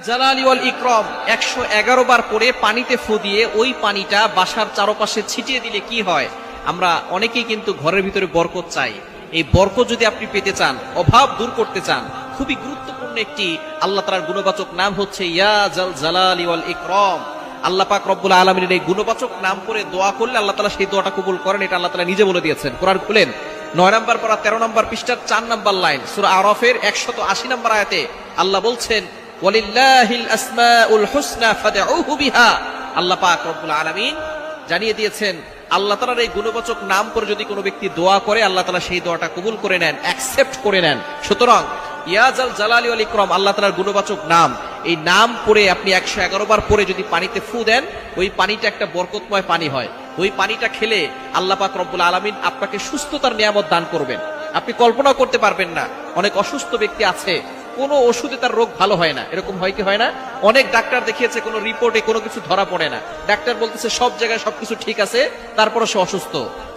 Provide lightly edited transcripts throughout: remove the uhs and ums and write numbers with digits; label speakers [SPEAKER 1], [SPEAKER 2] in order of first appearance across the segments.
[SPEAKER 1] জালালি ওয়াল ইকরাম 111 বার পরে পানিতে ফু দিয়ে ওই পানিটা বাসার চারপাশে ছিটিয়ে দিলে কি হয়? আমরা অনেকেই কিন্তু ঘরের ভিতরে বরকত চাই। এই বরকত যদি আপনি পেতে চান, অভাব দূর করতে চান, খুবই গুরুত্বপূর্ণ একটি আল্লাহ তাআলার গুণবাচক নাম হচ্ছে ইয়া জাল জালালি ওয়াল ইকরাম। আল্লাহ পাক রব্বুল আলামিনের এই গুণবাচক নাম করে দোয়া করলে আল্লাহ তাআলা সেই দোয়াটা কবুল করেন। এটা আল্লাহ তাআলা নিজে বলে দিয়েছেন। কোরআন খুলেন 9 নম্বর পারা 13 নম্বর পৃষ্ঠার 4 নম্বর লাইন, সূরা আরাফের 180 নম্বর আয়াতে আল্লাহ বলছেন ওয়ালিল্লাহিল আসমাউল হুসনা ফাদউহু বিহা। আল্লাহ পাক রব্বুল আলামিন জানিয়ে দিয়েছেন আল্লাহ তাআলার এই গুণবাচক নাম করে যদি কোনো ব্যক্তি দোয়া করে আল্লাহ তাআলা সেই দোয়াটা কবুল করে নেন, অ্যাকসেপ্ট করে নেন। সুতরাং ইয়া জাল জালালি ওয়াল ইকরাম আল্লাহ তাআলার গুণবাচক নাম, এই নাম পড়ে আপনি 111 বার পরে যদি পানিতে ফু দেন, ওই পানিটা একটা বরকতময় পানি হয়। ওই পানিটা খেলে আল্লাহ পাক রব্বুল আলামিন আপনাকে সুস্থতার নিয়ামত দান করবেন। আপনি কল্পনা করতে পারবেন না, অনেক অসুস্থ ব্যক্তি আছে, কোনো ওষুধে তার রোগ ভালো হয় না। এরকম হয় কি হয় না? অনেক ডাক্তার দেখিয়েছে, কোনো রিপোর্টে কোনো কিছু ধরা পড়ে না। ডাক্তার বলতেছে সব জায়গায় সবকিছু ঠিক আছে, তারপরে সে অসুস্থ,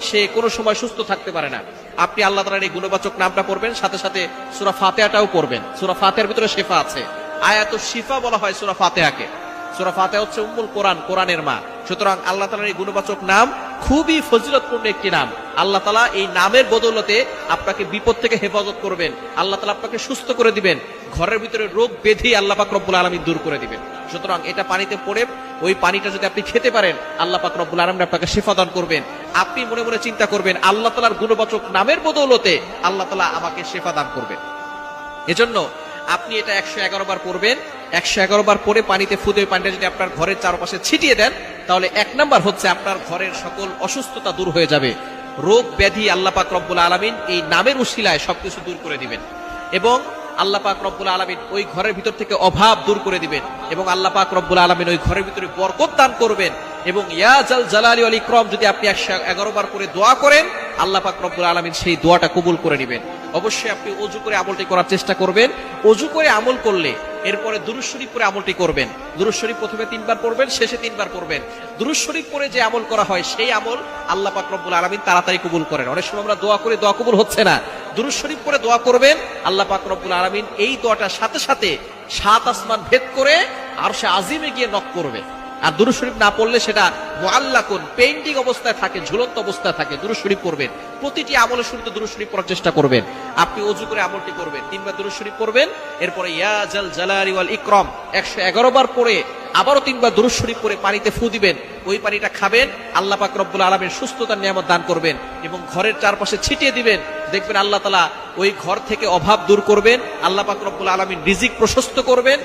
[SPEAKER 1] সে কোনো সময় সুস্থ থাকতে পারে না। আপনি আল্লাহ তাআলার এই গুণবাচক নামটা পড়বেন, সাথে সাথে সূরা ফাতিহাটাও পড়বেন। সূরা ফাতিহার ভিতরে শিফা আছে, আয়াতুশ শিফা বলা হয় সূরা ফাতিহাকে। সূরা ফাতিহা হচ্ছে উম্মুল কোরআন, কোরআনের মা। সুতরাং আল্লাহ তাআলার এই গুণবাচক নাম খুবই ফজিলতপূর্ণ একটি নাম। আল্লাহ তাআলা এই নামের বদৌলতে আপনাকে বিপদ থেকে হেফাজত করবেন, আল্লাহ তাআলা আপনাকে সুস্থ করে দিবেন, ঘরের ভিতরে রোগ ব্যাধি আল্লাহ পাক রব্বুল আলামিন দূর করে দিবেন। সুতরাং এটা পানিতে পড়ে ওই পানিটা যদি আপনি খেতে পারেন, আল্লাহ পাক রব্বুল আলামিন আপনাকে শিফা দান করবেন। আপনি মনে মনে চিন্তা করবেন আল্লাহ তাআলার গুণবাচক নামের বদৌলতে আল্লাহ তাআলা আমাকে শিফা দান করবেন। এজন্য আপনি এটা 111 বার পড়বেন। 111 বার পরে পানিতে ফু দিয়ে পানিটা যদি আপনার ঘরের চারপাশে ছিটিয়ে দেন, তাহলে 1 নাম্বার হচ্ছে আপনার ঘরের সকল অসুস্থতা দূর হয়ে যাবে। রোগ ব্যাধি আল্লাহ পাক রব্বুল আলামিন এই নামের উসিলায় সবকিছু দূর করে দিবেন, এবং আল্লাহ পাক রব্বুল আলামিন ওই ঘরের ভিতর থেকে অভাব দূর করে দিবেন, এবং আল্লাহ পাক রব্বুল আলামিন ওই ঘরের ভিতরে বরকত দান করবেন। এবং ইয়া জাল জালালি ওয়াল ইকরাম যদি আপনি 111 বার করে দোয়া করেন, আল্লাহ পাক রব্বুল আলামিন সেই দোয়াটা কবুল করে নেবেন। অবশ্যই আপনি ওযু করে আমলটি করার চেষ্টা করবেন। ওযু করে আমল করলে এরপরে দুরূদ শরীফ পড়ে আমলটি করবেন। দুরূদ শরীফ প্রথমে 3 বার পড়বেন, শেষে 3 বার পড়বেন। দুরূদ শরীফ পড়ে যে আমল করা হয় সেই আমল আল্লাহ পাক রব্বুল আলামিন তাড়াতাড়ি কবুল করেন। অনেক সময় আমরা দোয়া করে দোয়া কবুল হচ্ছে না, দুরূদ শরীফ পড়ে দোয়া করবেন, আল্লাহ পাক রব্বুল আলামিন এই দোয়াটার সাথে সাথে 7 আসমান ভেদ করে আরশে আজিমে গিয়ে নক করবে। আর দুরূদ শরীফ না পড়লে সেটা মুআল্লাকুন, পেইন্টিং অবস্থায় থাকে, ঝুলন্ত অবস্থায় থাকে। দুরূদ শরীফ পড়বেন, প্রতিটি আমলের শুরুতে দুরূদ শরীফ পড়ার চেষ্টা করবেন। আপনি ওযু করে আমলটি করবেন, 3 বার দুরূদ শরীফ পড়বেন, এরপরে ইয়া জাল জালালি ওয়াল ইকরাম 111 বার পড়ে আবারও 3 বার দুরূদ শরীফ পড়ে পানিতে ফু দিবেন। ওই পানিটা খাবেন, আল্লাহ পাক রব্বুল আলামিন সুস্থতার নিয়ামত দান করবেন, এবং ঘরের চারপাশে ছিটিয়ে দিবেন। দেখবেন আল্লাহ তাআলা ওই ঘর থেকে অভাব দূর করবেন, আল্লাহ পাক রব্বুল আলামিন রিজিক প্রশস্ত করবেন।